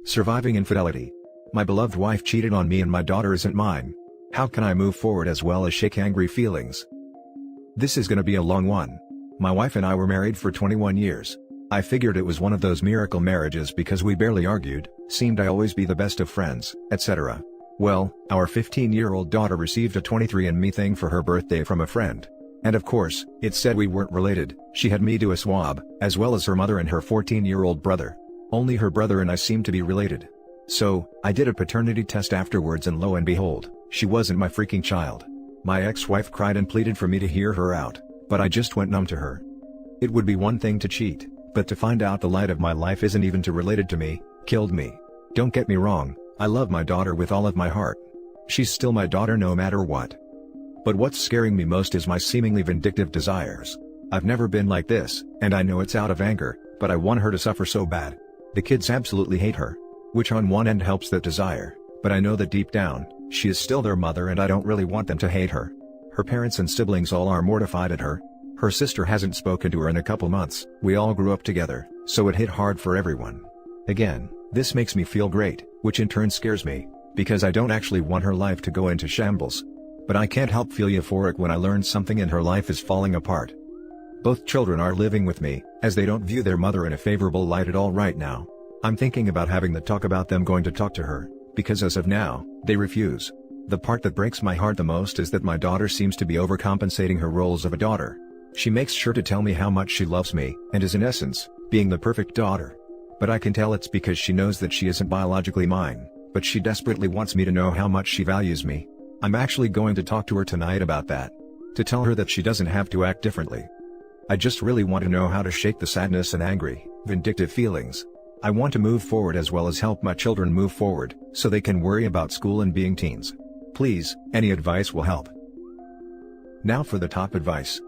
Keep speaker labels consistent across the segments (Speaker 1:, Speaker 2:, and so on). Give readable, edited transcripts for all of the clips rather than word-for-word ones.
Speaker 1: Surviving infidelity. My beloved wife cheated on me and my daughter isn't mine. How can I move forward as well as shake angry feelings? This is gonna be a long one. My wife and I were married for 21 years. I figured it was one of those miracle marriages because we barely argued, seemed I always be the best of friends, etc. Well, our 15-year-old daughter received a 23andMe thing for her birthday from a friend. And of course, it said we weren't related. She had me do a swab, as well as her mother and her 14-year-old brother. Only her brother and I seemed to be related. So, I did a paternity test afterwards and lo and behold, she wasn't my freaking child. My ex-wife cried and pleaded for me to hear her out, but I just went numb to her. It would be one thing to cheat, but to find out the light of my life isn't even related to me, killed me. Don't get me wrong, I love my daughter with all of my heart. She's still my daughter no matter what. But what's scaring me most is my seemingly vindictive desires. I've never been like this, and I know it's out of anger, but I want her to suffer so bad. The kids absolutely hate her. Which on one end helps that desire, but I know that deep down, she is still their mother and I don't really want them to hate her. Her parents and siblings all are mortified at her. Her sister hasn't spoken to her in a couple months. We all grew up together, so it hit hard for everyone. Again, this makes me feel great, which in turn scares me, because I don't actually want her life to go into shambles. But I can't help feel euphoric when I learn something in her life is falling apart. Both children are living with me, as they don't view their mother in a favorable light at all right now. I'm thinking about having the talk about them going to talk to her, because as of now, they refuse. The part that breaks my heart the most is that my daughter seems to be overcompensating her roles of a daughter. She makes sure to tell me how much she loves me, and is in essence, being the perfect daughter. But I can tell it's because she knows that she isn't biologically mine, but she desperately wants me to know how much she values me. I'm actually going to talk to her tonight about that. To tell her that she doesn't have to act differently. I just really want to know how to shake the sadness and angry, vindictive feelings. I want to move forward as well as help my children move forward, so they can worry about school and being teens. Please, any advice will help. Now for the top advice.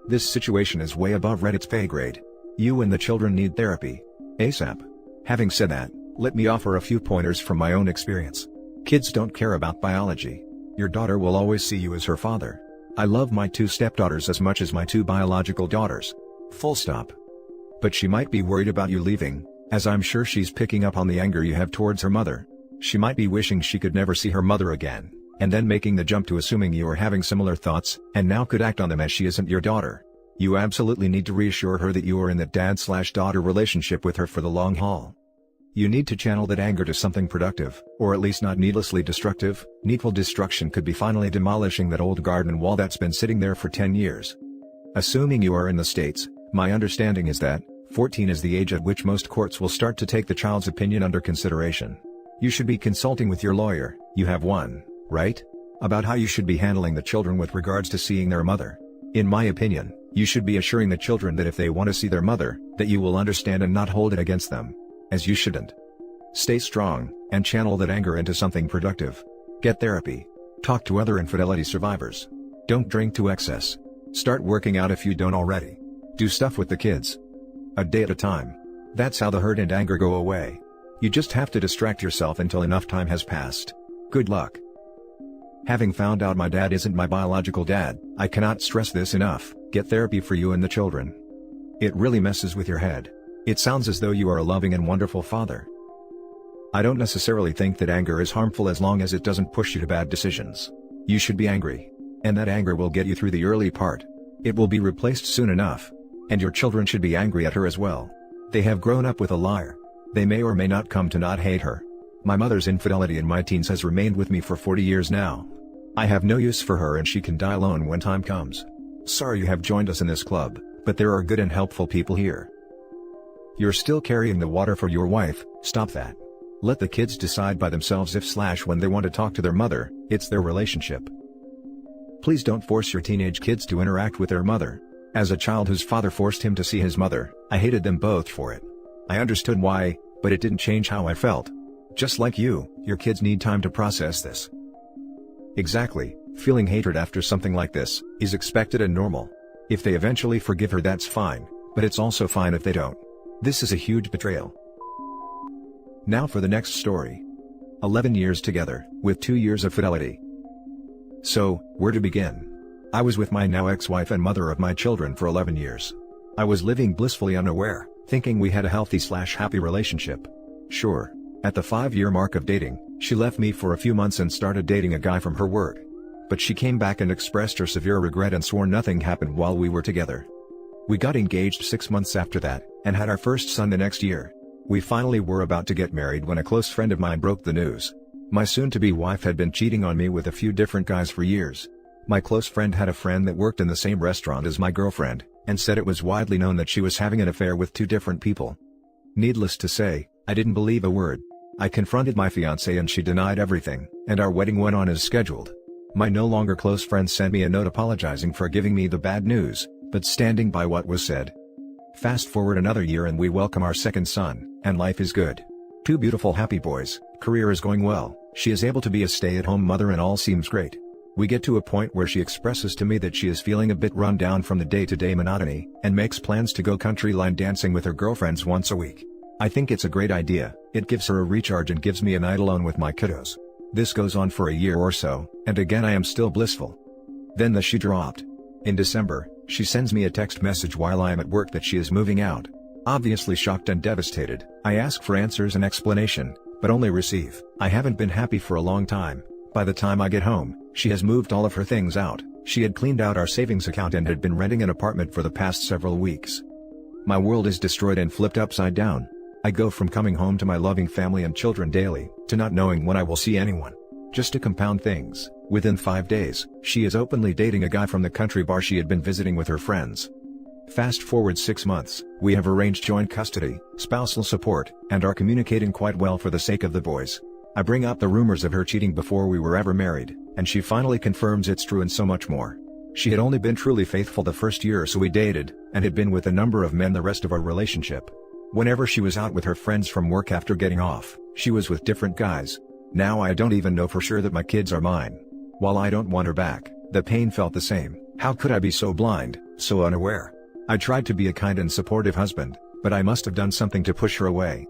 Speaker 1: This situation is way above Reddit's pay grade. You and the children need therapy. ASAP. Having said that, let me offer a few pointers from my own experience. Kids don't care about biology. Your daughter will always see you as her father. I love my 2 stepdaughters as much as my 2 biological daughters. Full stop. But she might be worried about you leaving, as I'm sure she's picking up on the anger you have towards her mother. She might be wishing she could never see her mother again, and then making the jump to assuming you are having similar thoughts, and now could act on them as she isn't your daughter. You absolutely need to reassure her that you are in that dad/daughter relationship with her for the long haul. You need to channel that anger to something productive, or at least not needlessly destructive. Needful destruction could be finally demolishing that old garden wall that's been sitting there for 10 years. Assuming you are in the States, my understanding is that 14 is the age at which most courts will start to take the child's opinion under consideration. You should be consulting with your lawyer, you have one, right? About how you should be handling the children with regards to seeing their mother. In my opinion, you should be assuring the children that if they want to see their mother, that you will understand and not hold it against them. As you shouldn't. Stay strong, and channel that anger into something productive. Get therapy. Talk to other infidelity survivors. Don't drink to excess. Start working out if you don't already. Do stuff with the kids. A day at a time. That's how the hurt and anger go away. You just have to distract yourself until enough time has passed. Good luck. Having found out my dad isn't my biological dad, I cannot stress this enough. Get therapy for you and the children. It really messes with your head. It sounds as though you are a loving and wonderful father. I don't necessarily think that anger is harmful as long as it doesn't push you to bad decisions. You should be angry. And that anger will get you through the early part. It will be replaced soon enough. And your children should be angry at her as well. They have grown up with a liar. They may or may not come to not hate her. My mother's infidelity in my teens has remained with me for 40 years now. I have no use for her and she can die alone when time comes. Sorry you have joined us in this club, but there are good and helpful people here. You're still carrying the water for your wife. Stop that. Let the kids decide by themselves if/when they want to talk to their mother. It's their relationship. Please don't force your teenage kids to interact with their mother. As a child whose father forced him to see his mother, I hated them both for it. I understood why, but it didn't change how I felt. Just like you, your kids need time to process this. Exactly, feeling hatred after something like this is expected and normal. If they eventually forgive her, that's fine, but it's also fine if they don't. This is a huge betrayal. Now for the next story. 11 years together, with 2 years of fidelity. So, where to begin? I was with my now ex-wife and mother of my children for 11 years. I was living blissfully unaware, thinking we had a healthy/happy relationship. Sure. At the 5-year mark of dating, she left me for a few months and started dating a guy from her work. But she came back and expressed her severe regret and swore nothing happened while we were together. We got engaged 6 months after that, and had our first son the next year. We finally were about to get married when a close friend of mine broke the news. My soon-to-be wife had been cheating on me with a few different guys for years. My close friend had a friend that worked in the same restaurant as my girlfriend, and said it was widely known that she was having an affair with 2 different people. Needless to say, I didn't believe a word. I confronted my fiancée and she denied everything, and our wedding went on as scheduled. My no longer close friend sent me a note apologizing for giving me the bad news, but standing by what was said. Fast forward another year and we welcome our second son, and life is good. 2 beautiful happy boys, career is going well, she is able to be a stay-at-home mother and all seems great. We get to a point where she expresses to me that she is feeling a bit run down from the day-to-day monotony, and makes plans to go country line dancing with her girlfriends once a week. I think it's a great idea, it gives her a recharge and gives me a night alone with my kiddos. This goes on for a year or so, and again I am still blissful. Then the shoe dropped. In December, she sends me a text message while I am at work that she is moving out. Obviously shocked and devastated, I ask for answers and explanation, but only receive, "I haven't been happy for a long time." By the time I get home, she has moved all of her things out, she had cleaned out our savings account and had been renting an apartment for the past several weeks. My world is destroyed and flipped upside down. I go from coming home to my loving family and children daily, to not knowing when I will see anyone. Just to compound things, within 5 days, she is openly dating a guy from the country bar she had been visiting with her friends. Fast forward 6 months, we have arranged joint custody, spousal support, and are communicating quite well for the sake of the boys. I bring up the rumors of her cheating before we were ever married, and she finally confirms it's true and so much more. She had only been truly faithful the first year or so we dated, and had been with a number of men the rest of our relationship. Whenever she was out with her friends from work after getting off, she was with different guys. Now I don't even know for sure that my kids are mine. While I don't want her back, the pain felt the same. How could I be so blind, so unaware? I tried to be a kind and supportive husband, but I must have done something to push her away.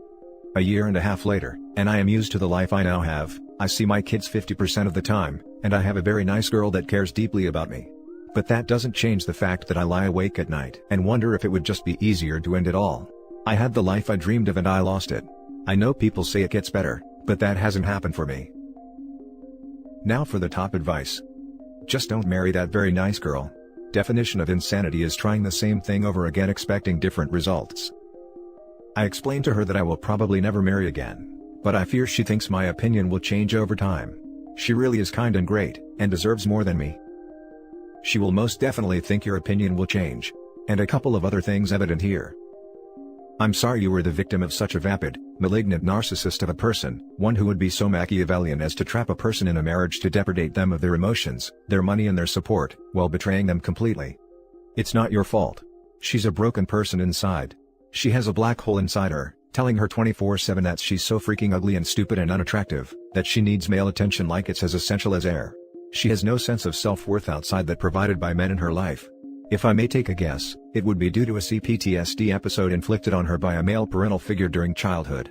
Speaker 1: A year and a half later, and I am used to the life I now have. I see my kids 50% of the time, and I have a very nice girl that cares deeply about me. But that doesn't change the fact that I lie awake at night and wonder if it would just be easier to end it all. I had the life I dreamed of and I lost it. I know people say it gets better, but that hasn't happened for me. Now for the top advice. Just don't marry that very nice girl. Definition of insanity is trying the same thing over again expecting different results. I explained to her that I will probably never marry again, but I fear she thinks my opinion will change over time. She really is kind and great, and deserves more than me. She will most definitely think your opinion will change. And a couple of other things evident here. I'm sorry you were the victim of such a vapid, malignant narcissist of a person, one who would be so Machiavellian as to trap a person in a marriage to depredate them of their emotions, their money and their support, while betraying them completely. It's not your fault. She's a broken person inside. She has a black hole inside her, telling her 24/7 that she's so freaking ugly and stupid and unattractive, that she needs male attention like it's as essential as air. She has no sense of self-worth outside that provided by men in her life. If I may take a guess, it would be due to a CPTSD episode inflicted on her by a male parental figure during childhood.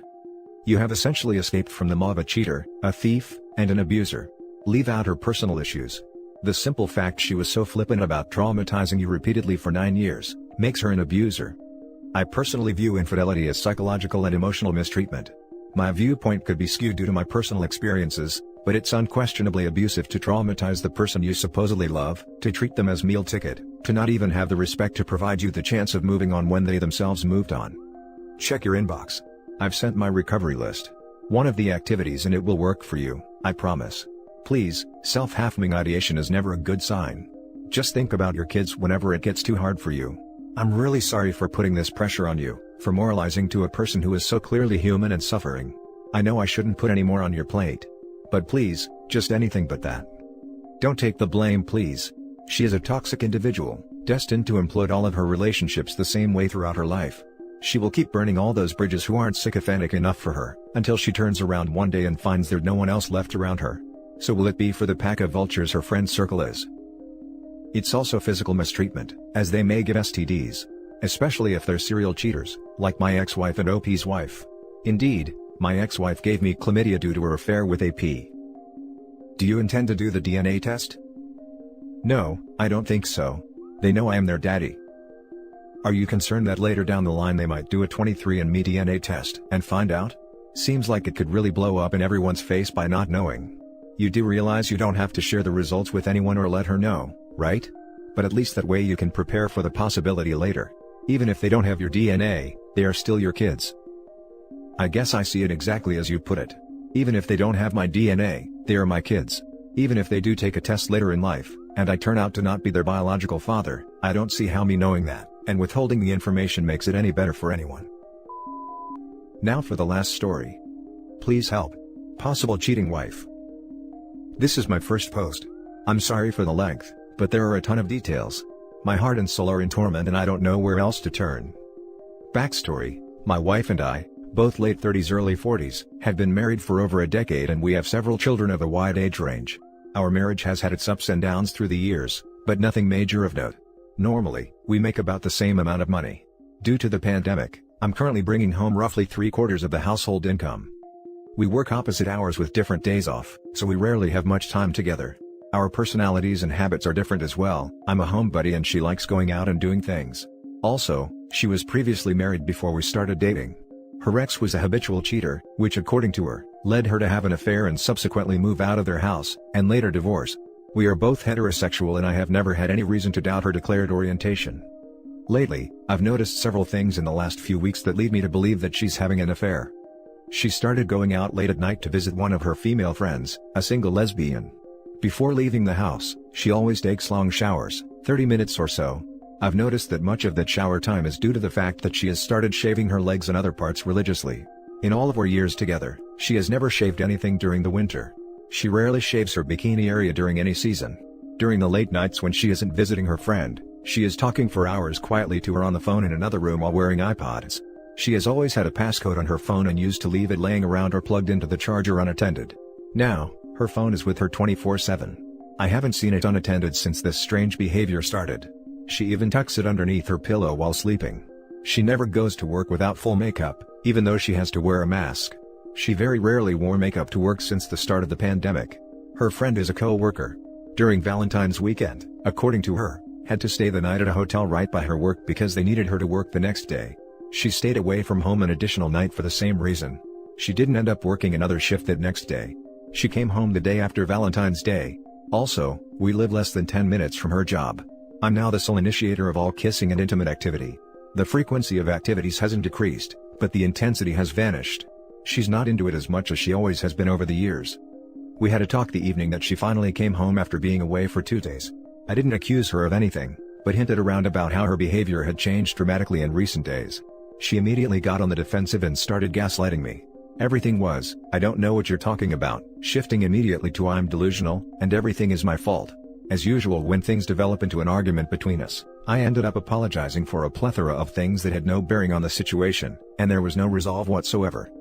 Speaker 1: You have essentially escaped from the maw of a cheater, a thief, and an abuser. Leave out her personal issues. The simple fact she was so flippant about traumatizing you repeatedly for 9 years, makes her an abuser. I personally view infidelity as psychological and emotional mistreatment. My viewpoint could be skewed due to my personal experiences, but it's unquestionably abusive to traumatize the person you supposedly love, to treat them as meal ticket, to not even have the respect to provide you the chance of moving on when they themselves moved on. Check your inbox. I've sent my recovery list. One of the activities and it will work for you, I promise. Please, self-harming ideation is never a good sign. Just think about your kids whenever it gets too hard for you. I'm really sorry for putting this pressure on you, for moralizing to a person who is so clearly human and suffering. I know I shouldn't put any more on your plate. But please, just anything but that. Don't take the blame please. She is a toxic individual, destined to implode all of her relationships the same way throughout her life. She will keep burning all those bridges who aren't sycophantic enough for her, until she turns around one day and finds there's no one else left around her. So will it be for the pack of vultures her friend circle is? It's also physical mistreatment, as they may get STDs. Especially if they're serial cheaters, like my ex-wife and OP's wife. Indeed, my ex-wife gave me chlamydia due to her affair with AP. Do you intend to do the DNA test? No, I don't think so. They know I am their daddy. Are you concerned that later down the line they might do a 23andMe DNA test and find out? Seems like it could really blow up in everyone's face by not knowing. You do realize you don't have to share the results with anyone or let her know, right? But at least that way you can prepare for the possibility later. Even if they don't have your DNA, they are still your kids. I guess I see it exactly as you put it. Even if they don't have my DNA, they are my kids. Even if they do take a test later in life, and I turn out to not be their biological father, I don't see how me knowing that, and withholding the information makes it any better for anyone. Now for the last story. Please help. Possible cheating wife. This is my first post. I'm sorry for the length, but there are a ton of details. My heart and soul are in torment and I don't know where else to turn. Backstory: my wife and I, both late 30s early 40s, have been married for over a decade and we have several children of a wide age range. Our marriage has had its ups and downs through the years, but nothing major of note. Normally, we make about the same amount of money. Due to the pandemic, I'm currently bringing home roughly 3/4 of the household income. We work opposite hours with different days off, so we rarely have much time together. Our personalities and habits are different as well. I'm a homebody and she likes going out and doing things. Also, she was previously married before we started dating. Her ex was a habitual cheater, which according to her, led her to have an affair and subsequently move out of their house, and later divorce. We are both heterosexual and I have never had any reason to doubt her declared orientation. Lately, I've noticed several things in the last few weeks that lead me to believe that she's having an affair. She started going out late at night to visit one of her female friends, a single lesbian. Before leaving the house, she always takes long showers, 30 minutes or so. I've noticed that much of that shower time is due to the fact that she has started shaving her legs and other parts religiously. In all of our years together, she has never shaved anything during the winter. She rarely shaves her bikini area during any season. During the late nights when she isn't visiting her friend, she is talking for hours quietly to her on the phone in another room while wearing iPods. She has always had a passcode on her phone and used to leave it laying around or plugged into the charger unattended. Now, her phone is with her 24/7. I haven't seen it unattended since this strange behavior started. She even tucks it underneath her pillow while sleeping. She never goes to work without full makeup, even though she has to wear a mask. She very rarely wore makeup to work since the start of the pandemic. Her friend is a co-worker. During Valentine's weekend, according to her, had to stay the night at a hotel right by her work because they needed her to work the next day. She stayed away from home an additional night for the same reason. She didn't end up working another shift that next day. She came home the day after Valentine's Day. Also, we live less than 10 minutes from her job. I'm now the sole initiator of all kissing and intimate activity. The frequency of activities hasn't decreased, but the intensity has vanished. She's not into it as much as she always has been over the years. We had a talk the evening that she finally came home after being away for 2 days. I didn't accuse her of anything, but hinted around about how her behavior had changed dramatically in recent days. She immediately got on the defensive and started gaslighting me. Everything was, "I don't know what you're talking about," shifting immediately to "I'm delusional, and everything is my fault." As usual when things develop into an argument between us, I ended up apologizing for a plethora of things that had no bearing on the situation, and there was no resolve whatsoever.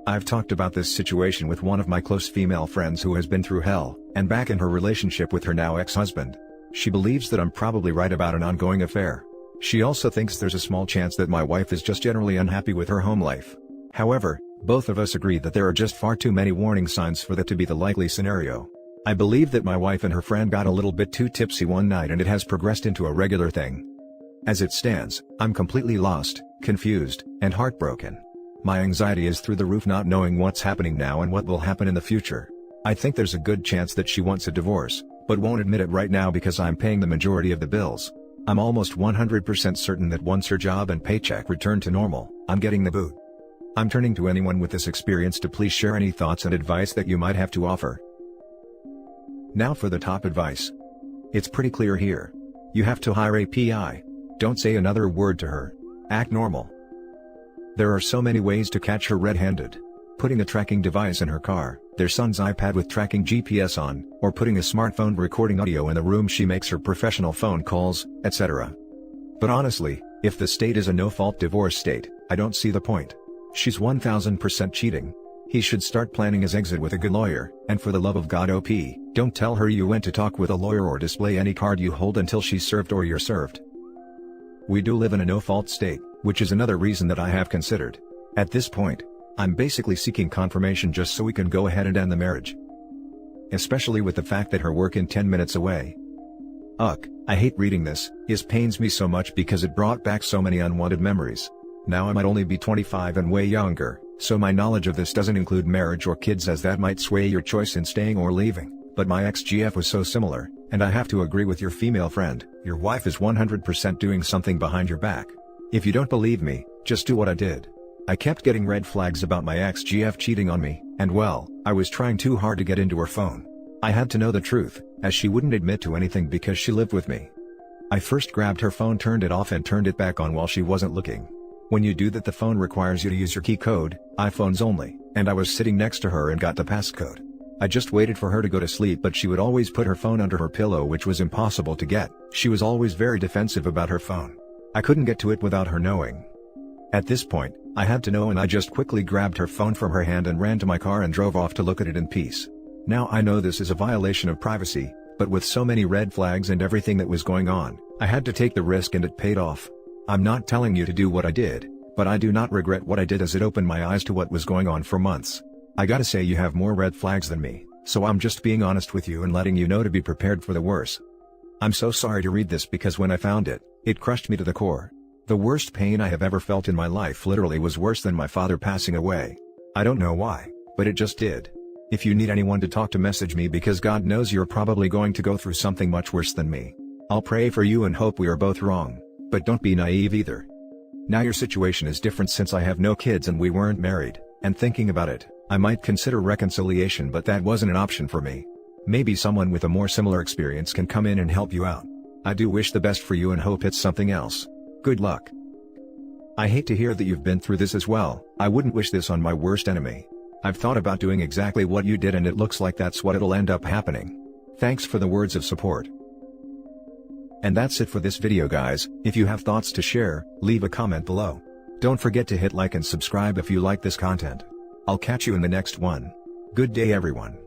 Speaker 1: I've talked about this situation with one of my close female friends who has been through hell, and back in her relationship with her now ex-husband. She believes that I'm probably right about an ongoing affair. She also thinks there's a small chance that my wife is just generally unhappy with her home life. However, both of us agree that there are just far too many warning signs for that to be the likely scenario. I believe that my wife and her friend got a little bit too tipsy one night and it has progressed into a regular thing. As it stands, I'm completely lost, confused, and heartbroken. My anxiety is through the roof not knowing what's happening now and what will happen in the future. I think there's a good chance that she wants a divorce, but won't admit it right now because I'm paying the majority of the bills. I'm almost 100% certain that once her job and paycheck return to normal, I'm getting the boot. I'm turning to anyone with this experience to please share any thoughts and advice that you might have to offer. Now for the top advice. It's pretty clear here. You have to hire a PI. Don't say another word to her. Act normal. There are so many ways to catch her red-handed. Putting a tracking device in her car, their son's iPad with tracking GPS on, or putting a smartphone recording audio in the room she makes her professional phone calls, etc. But honestly, if the state is a no-fault divorce state, I don't see the point. She's 1000% cheating. He should start planning his exit with a good lawyer, and for the love of God OP, don't tell her you went to talk with a lawyer or display any card you hold until she's served or you're served. We do live in a no-fault state, which is another reason that I have considered. At this point, I'm basically seeking confirmation just so we can go ahead and end the marriage. Especially with the fact that her work in 10 minutes away. I hate reading this, it pains me so much because it brought back so many unwanted memories. Now I might only be 25 and way younger, So my knowledge of this doesn't include marriage or kids, as that might sway your choice in staying or leaving, but my ex-GF was so similar, and I have to agree with your female friend, your wife is 100% doing something behind your back. If you don't believe me, just do what I did. I kept getting red flags about my ex-GF cheating on me, and well, I was trying too hard to get into her phone. I had to know the truth, as she wouldn't admit to anything because she lived with me. I first grabbed her phone, turned it off and turned it back on while she wasn't looking. When you do that, the phone requires you to use your key code, iPhones only, and I was sitting next to her and got the passcode. I just waited for her to go to sleep, but she would always put her phone under her pillow, which was impossible to get. She was always very defensive about her phone. I couldn't get to it without her knowing. At this point, I had to know, and I just quickly grabbed her phone from her hand and ran to my car and drove off to look at it in peace. Now I know this is a violation of privacy, but with so many red flags and everything that was going on, I had to take the risk and it paid off. I'm not telling you to do what I did, but I do not regret what I did, as it opened my eyes to what was going on for months. I gotta say, you have more red flags than me, so I'm just being honest with you and letting you know to be prepared for the worst. I'm so sorry to read this, because when I found it, it crushed me to the core. The worst pain I have ever felt in my life literally was worse than my father passing away. I don't know why, but it just did. If you need anyone to talk to, message me, because God knows you're probably going to go through something much worse than me. I'll pray for you and hope we are both wrong, but don't be naive either. Now your situation is different since I have no kids and we weren't married, and thinking about it, I might consider reconciliation, but that wasn't an option for me. Maybe someone with a more similar experience can come in and help you out. I do wish the best for you and hope it's something else. Good luck. I hate to hear that you've been through this as well. I wouldn't wish this on my worst enemy. I've thought about doing exactly what you did, and it looks like that's what it'll end up happening. Thanks for the words of support. And that's it for this video, guys. If you have thoughts to share, leave a comment below. Don't forget to hit like and subscribe if you like this content. I'll catch you in the next one. Good day, everyone.